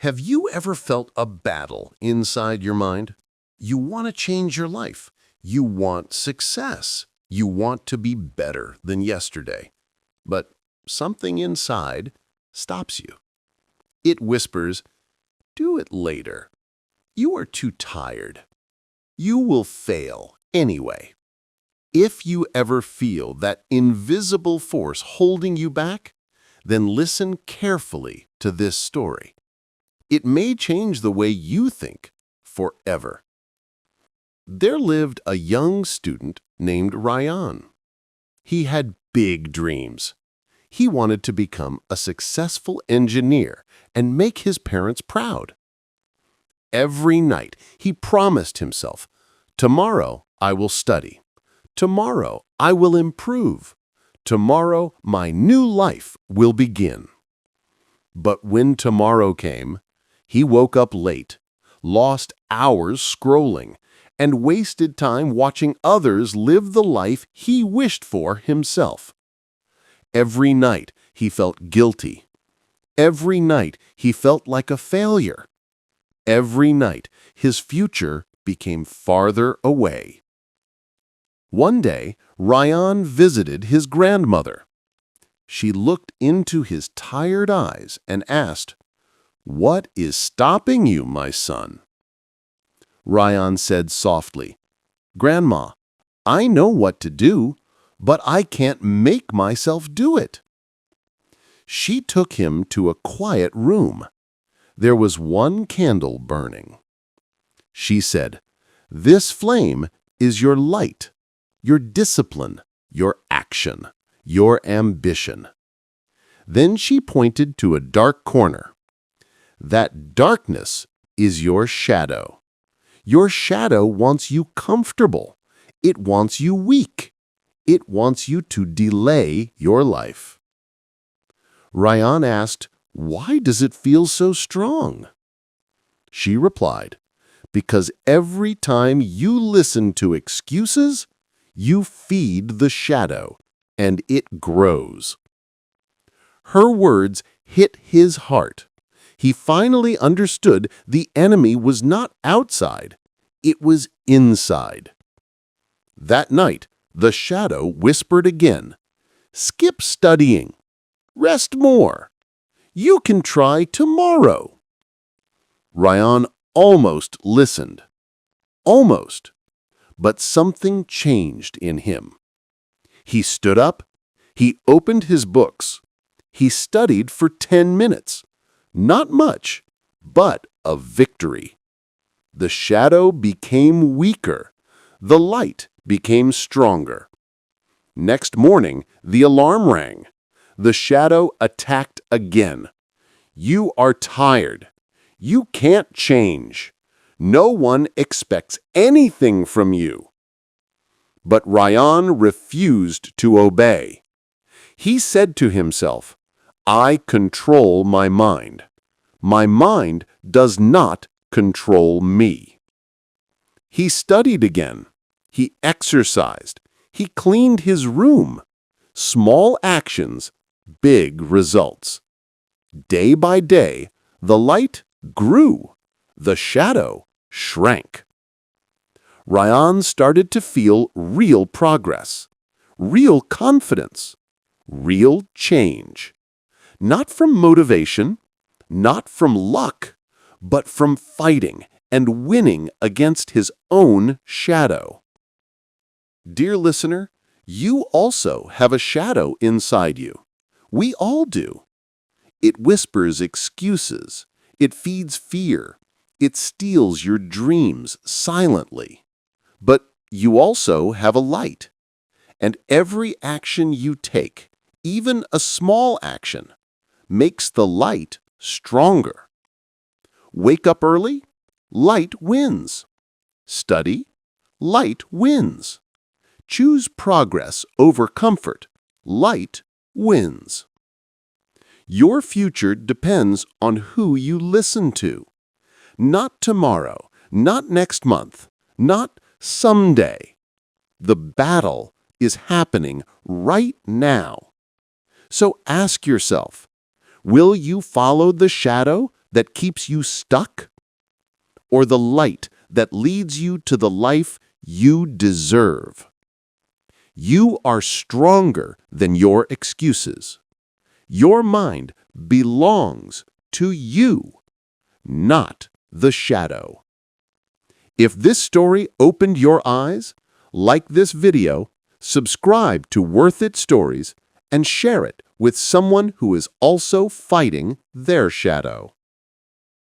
Have you ever felt a battle inside your mind? You want to change your life. You want success. You want to be better than yesterday. But something inside stops you. It whispers, "Do it later. You are too tired. You will fail anyway." If you ever feel that invisible force holding you back, then listen carefully to this story. It may change the way you think forever. There lived a young student named Ryan. He had big dreams. He wanted to become a successful engineer and make his parents proud. Every night he promised himself, "Tomorrow I will study. Tomorrow I will improve. Tomorrow my new life will begin." But when tomorrow came, he woke up late, lost hours scrolling, and wasted time watching others live the life he wished for himself. Every night he felt guilty. Every night he felt like a failure. Every night his future became farther away. One day, Ryan visited his grandmother. She looked into his tired eyes and asked, "What is stopping you, my son?" Ryan said softly, "Grandma, I know what to do, but I can't make myself do it." She took him to a quiet room. There was one candle burning. She said, "This flame is your light, your discipline, your action, your ambition." Then she pointed to a dark corner. "That darkness is your shadow. Your shadow wants you comfortable. It wants you weak. It wants you to delay your life." Ryan asked, "Why does it feel so strong?" She replied, "Because every time you listen to excuses, you feed the shadow, and it grows." Her words hit his heart. He finally understood the enemy was not outside, it was inside. That night, the shadow whispered again, "Skip studying. Rest more. You can try tomorrow." Ryan almost listened. Almost. But something changed in him. He stood up. He opened his books. He studied for 10 minutes. Not much, but a victory. The shadow became weaker. The light became stronger. Next morning, the alarm rang. The shadow attacked again. "You are tired. You can't change. No one expects anything from you." But Ryan refused to obey. He said to himself, "I control my mind. My mind does not control me." He studied again. He exercised. He cleaned his room. Small actions, big results. Day by day, the light grew. The shadow shrank. Ryan started to feel real progress, real confidence, real change. Not from motivation, not from luck, but from fighting and winning against his own shadow. Dear listener, you also have a shadow inside you. We all do. It whispers excuses. It feeds fear. It steals your dreams silently. But you also have a light. And every action you take, even a small action, makes the light stronger. Wake up early, light wins. Study, light wins. Choose progress over comfort, light wins. Your future depends on who you listen to. Not tomorrow, not next month, not someday. The battle is happening right now. So ask yourself, will you follow the shadow that keeps you stuck? Or the light that leads you to the life you deserve? You are stronger than your excuses. Your mind belongs to you, not the shadow. If this story opened your eyes, like this video, subscribe to Worth It Stories, and share it with someone who is also fighting their shadow.